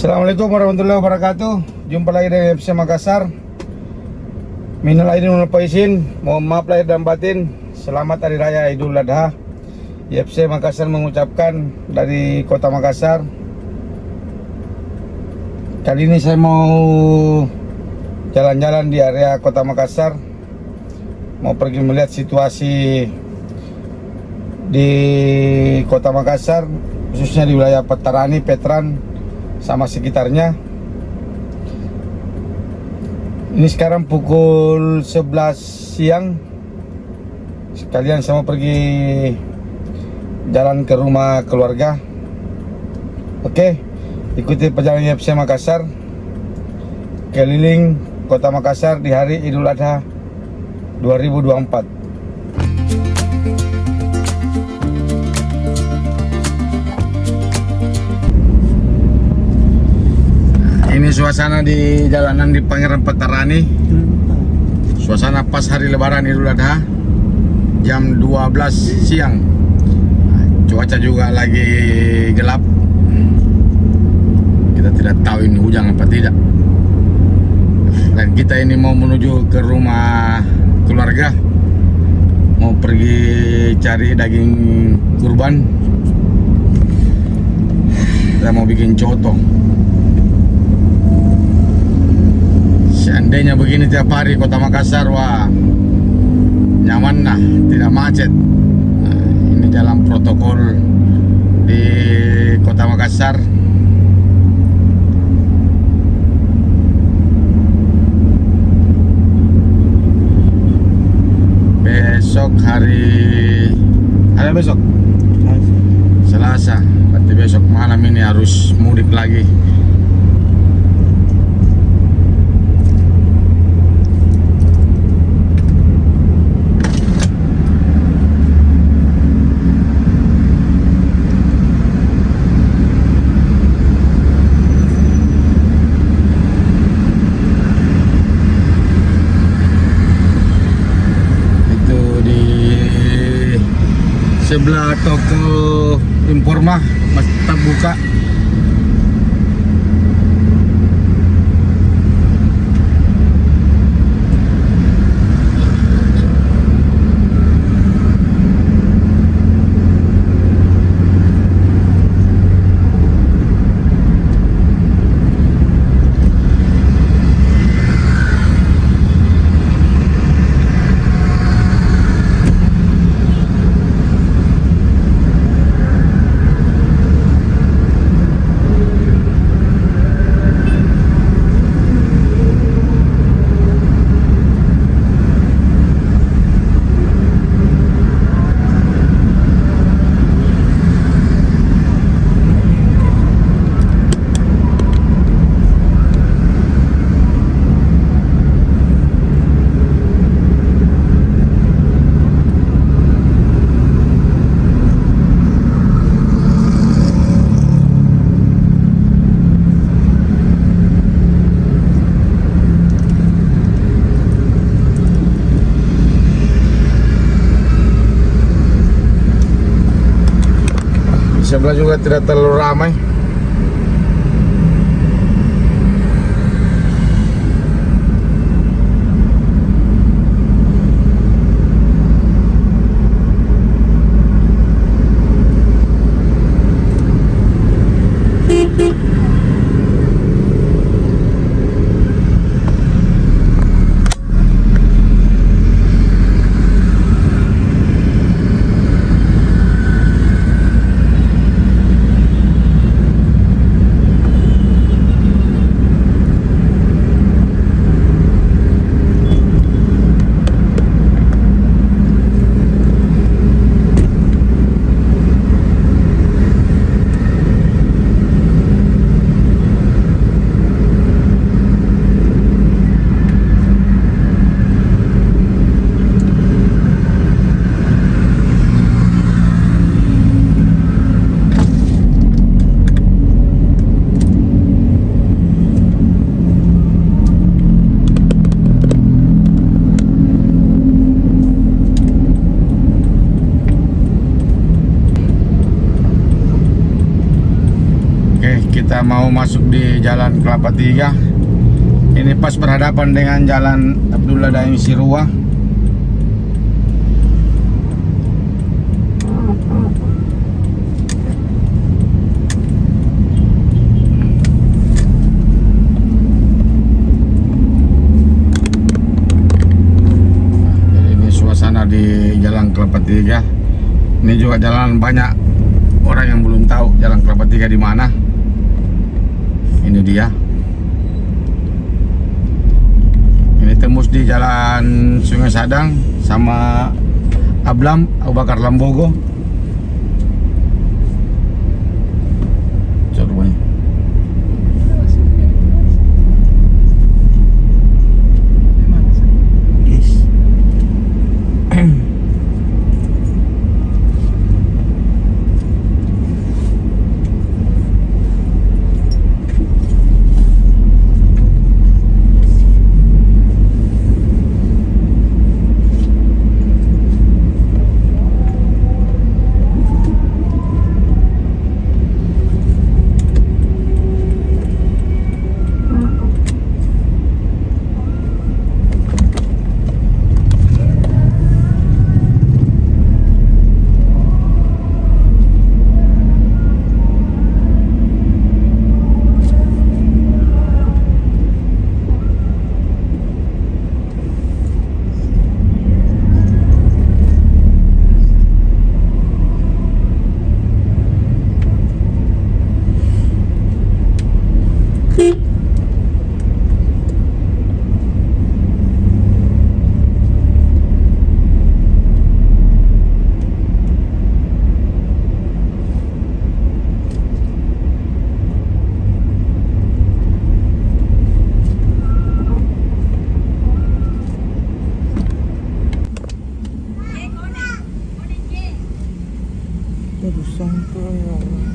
Assalamualaikum warahmatullahi wabarakatuh. Jumpa lagi dengan FC Makassar. Minal aidin wal faizin. Mohon maaf lahir dan batin. Selamat Hari Raya Idul Adha. FC Makassar mengucapkan dari Kota Makassar. Kali ini saya mau jalan-jalan di area Kota Makassar. Mau pergi melihat situasi di Kota Makassar, khususnya di wilayah Petarani, Petran sama sekitarnya. Ini sekarang pukul 11 siang. Sekalian saya mau pergi jalan ke rumah keluarga. Oke, ikuti perjalanan FC Makassar keliling Kota Makassar di hari Idul Adha 2024. Ini suasana di jalanan di Pangeran Petarani. Suasana pas hari Lebaran Idul Adha, jam 12 siang. Cuaca juga lagi gelap. Kita tidak tahu ini hujan apa tidak. Dan kita ini mau menuju ke rumah keluarga. Mau pergi cari daging kurban. Kita mau bikin coto. Seandainya begini tiap hari Kota Makassar, wah nyaman lah, tidak macet. Nah, ini dalam protokol di Kota Makassar. Besok ada besok Selasa, berarti besok malam ini harus mudik lagi. Sebelah toko Informa masih tetap buka. Sebelah juga tidak terlalu ramai. mau masuk di Jalan Kelapa Tiga. Ini pas berhadapan dengan Jalan Abdullah Daeng Sirua. Jadi ini suasana di Jalan Kelapa Tiga. Ini juga jalan banyak orang yang belum tahu Jalan Kelapa Tiga di mana. Ini dia. Ini tembus di Jalan Sungai Sadang sama Ablam Abu Bakar Lambogo. Coba nih. Aduh, sampai ya Allah.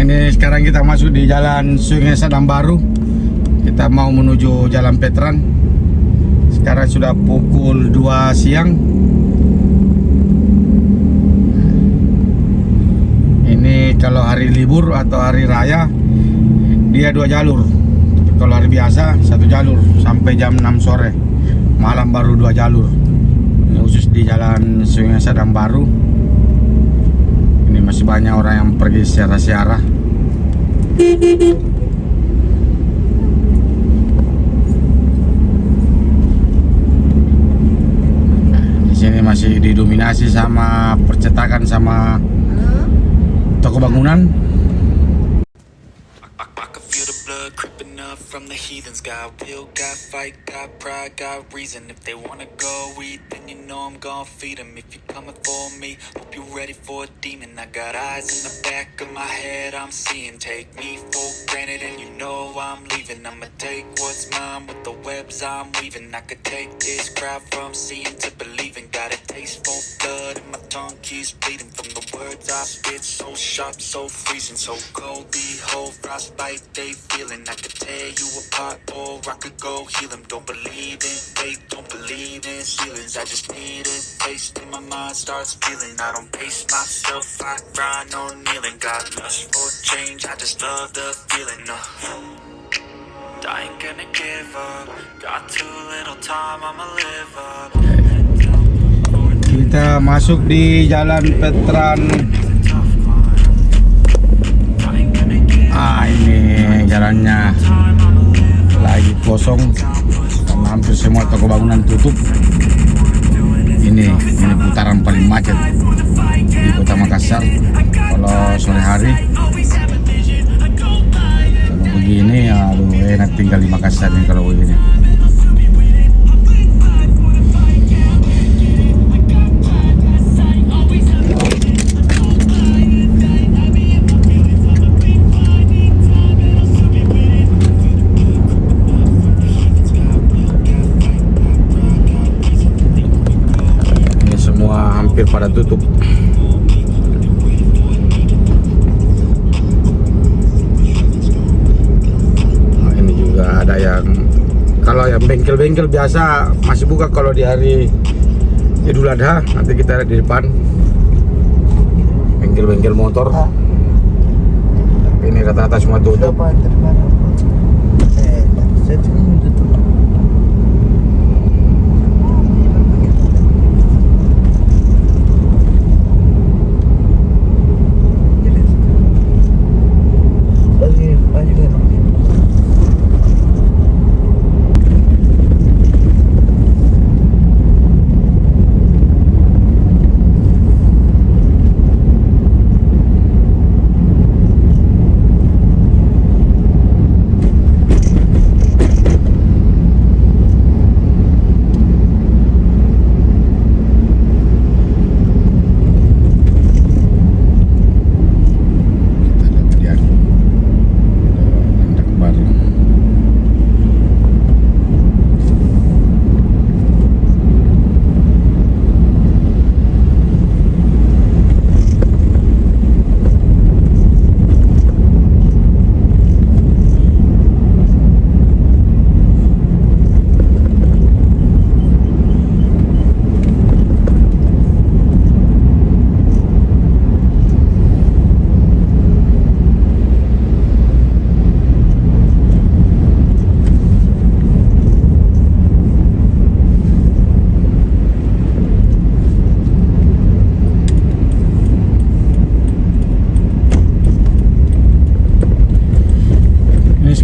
Ini sekarang kita masuk di Jalan Sungai Sadang Baru. Kita mau menuju Jalan Petran. Sekarang sudah pukul 2 siang. Ini kalau hari libur atau hari raya dia 2 jalur. Kalau hari biasa 1 jalur sampai jam 6 sore. Malam baru 2 jalur. Ini khusus di Jalan Sungai Sadang Baru. Ini masih banyak orang yang pergi siara-siara. Di sini masih didominasi sama percetakan sama toko bangunan. I can feel the blood creeping up from the heathens. Got will, got fight, got pride, got reason. If they wanna go eat, then you know I'm gonna feed them. If you're coming for me, hope you're ready for a demon. I got eyes in the back of my head, I'm seeing. Take me for granted and you know I'm leaving. I'ma take what's mine with the webs I'm weaving. I could take this crowd from seeing to believing. Got a taste for blood and my tongue keeps bleeding. From the words I spit, so sharp, so freezing. So cold, behold, frostbite they feeling. I could take tear you apart, or I could go heal them. Don't believe in fate, don't believe in ceilings. I just need a taste and my mind starts feeling. I don't pace myself, I grind on kneeling. Got lust for change, I just love the feeling. I ain't gonna give up. Got too little time, I'ma live up. Kita masuk di Jalan Veteran. Ini jalannya lagi kosong karena hampir semua toko bangunan tutup. Ini putaran paling macet di Kota Makassar kalau sore hari. Kalau begini, aduh enak tinggal di Makassar nih kalau begini. Hampir pada tutup. Nah, ini juga ada yang kalau yang bengkel-bengkel biasa masih buka kalau di hari Idul Adha. Nanti kita lihat di depan bengkel-bengkel motor. Ini rata-rata semua tutup.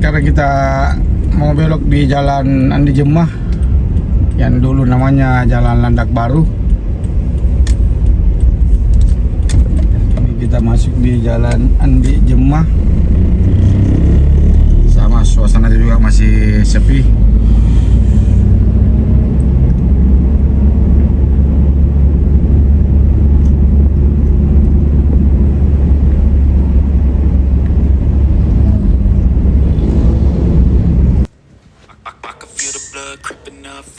Sekarang kita mau belok di Jalan Andi Jemah yang dulu namanya Jalan Landak Baru. Ini kita masuk di Jalan Andi Jemah. Sama suasana juga masih sepi.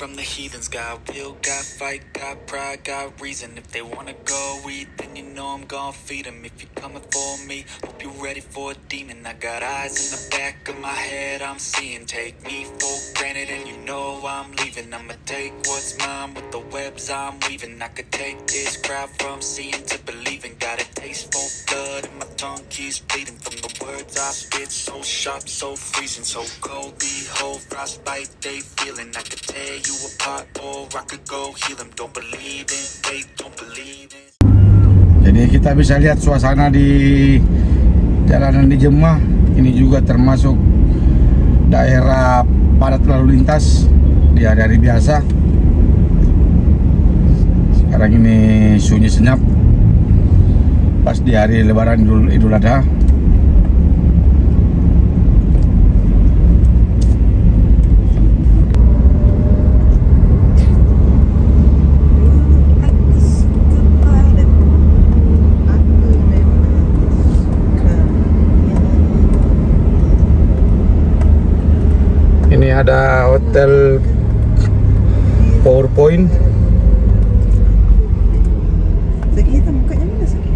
From the heathens, got will, got fight, got pride, got reason. If they wanna go eat, then you know I'm gon' feed them. If you're coming for me, hope you're ready for a demon. I got eyes in the back of my head, I'm seeing. Take me for granted and you know I'm leaving. I'ma take what's mine with the webs I'm weaving. I could take this crowd from seeing to believing. Got a taste for blood and my tongue keeps bleeding. From the words I spit, so sharp, so freezing. So cold, behold, frostbite, they feeling. I could tear you apart, or I could go heal them. Don't believe in fate, don't believe in. Jadi kita bisa lihat suasana di jalanan di Jemah. Ini juga termasuk daerah padat lalu lintas di hari-hari biasa. Sekarang ini sunyi senyap pas di hari Lebaran Idul Adha. Ini ada hotel PowerPoint. Sakit mukanya mana sakit?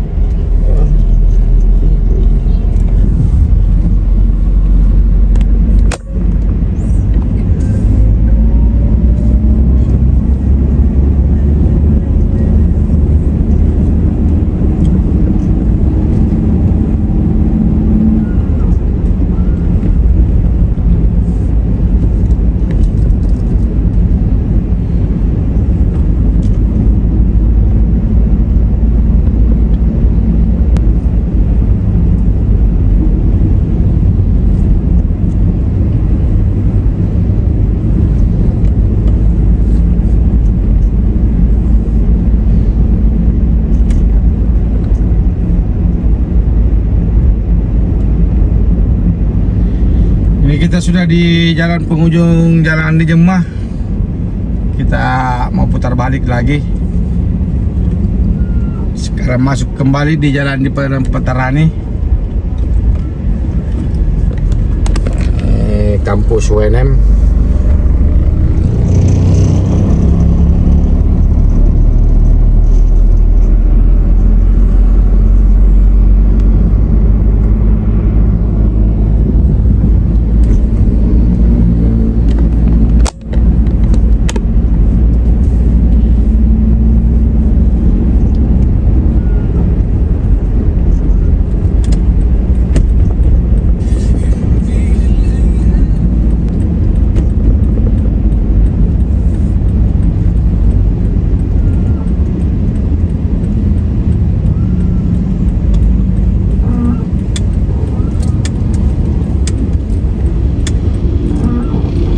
Ini kita sudah di jalan penghujung jalan di Jemah. Kita mau putar balik lagi. Sekarang masuk kembali di jalan di Petarani. Kampus UNM.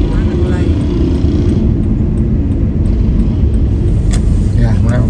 Mana mulai? Ya, mulai.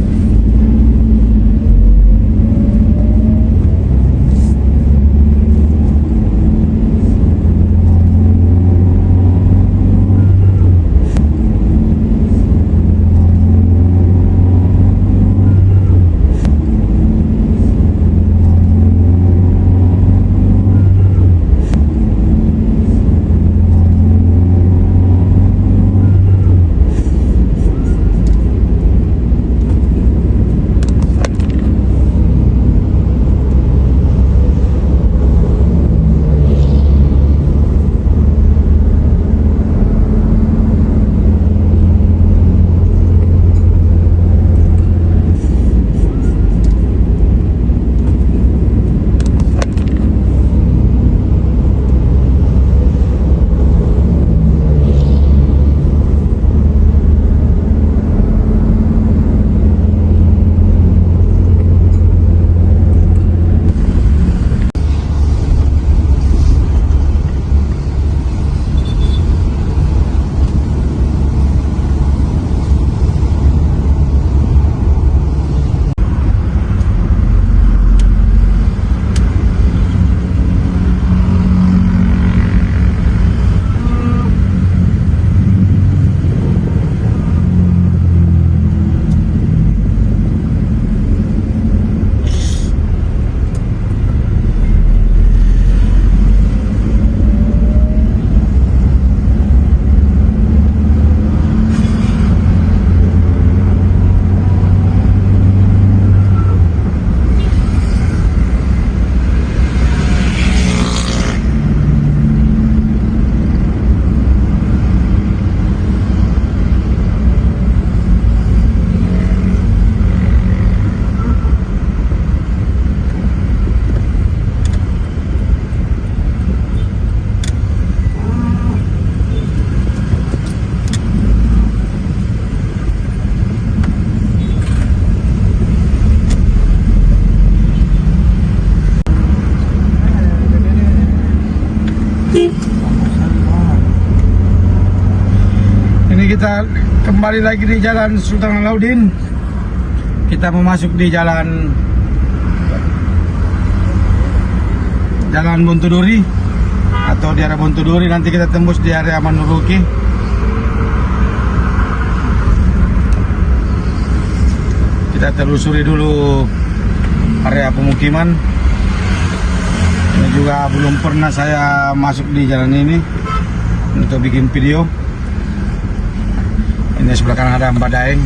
Ini kita kembali lagi di Jalan Sultan Alauddin. Kita mau masuk di Jalan Bontodori atau di area Bontodori. Nanti kita tembus di area Manoroke. Kita telusuri dulu area pemukiman. Ini juga belum pernah saya masuk di jalan ini untuk bikin video. Ini sebelah kanan ada Mbak Daeng.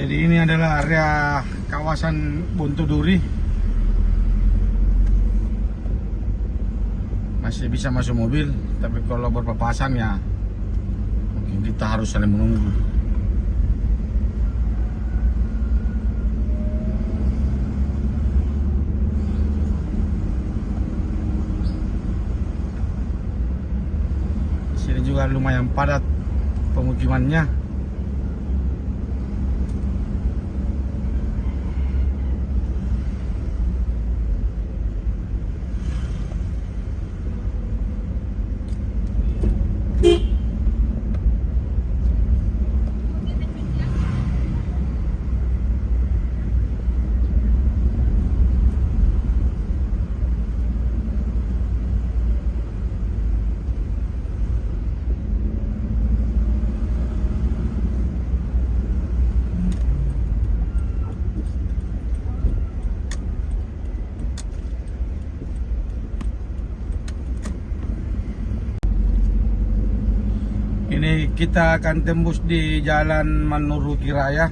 Jadi ini adalah area kawasan Bontoduri. Masih bisa masuk mobil, tapi kalau berpapasan ya mungkin kita harus saling menunggu. Di sini juga lumayan padat pemukimannya. Ini kita akan tembus di Jalan Mannuruki Raya.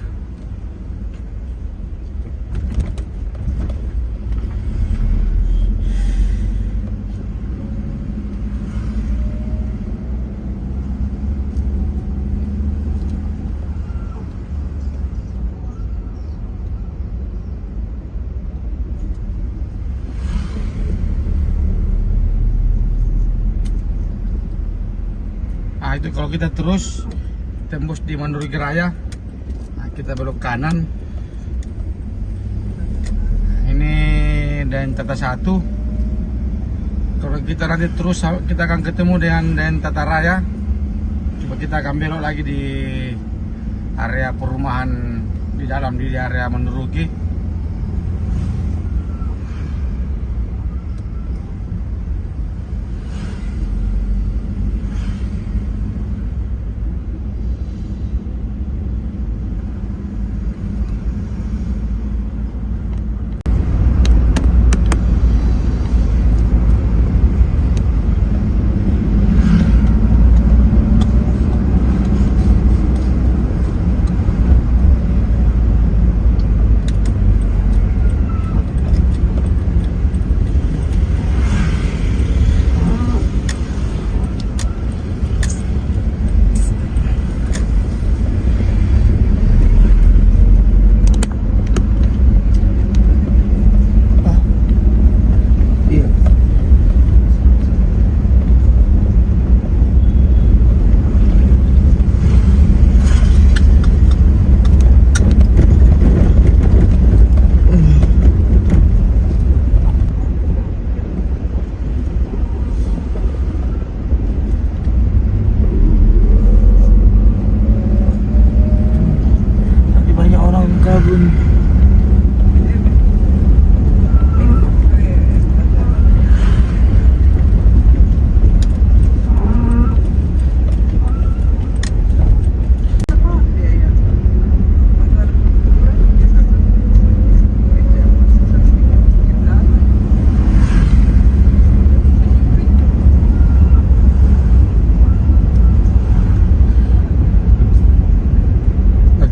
Nah, itu kalau kita terus tembus di Mannuruki Raya, nah, kita belok kanan. Nah, ini Dan Tata 1. Kalau kita nanti terus kita akan ketemu dengan Dan Tata Raya. Coba kita akan belok lagi di area perumahan di dalam di area Mannuruki.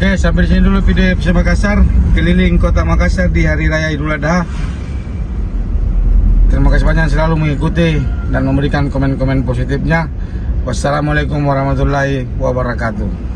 Oke, sampai di sini dulu video FC Makassar, keliling kota Makassar di Hari Raya Idul Adha. Terima kasih banyak selalu mengikuti dan memberikan komen-komen positifnya. Wassalamualaikum warahmatullahi wabarakatuh.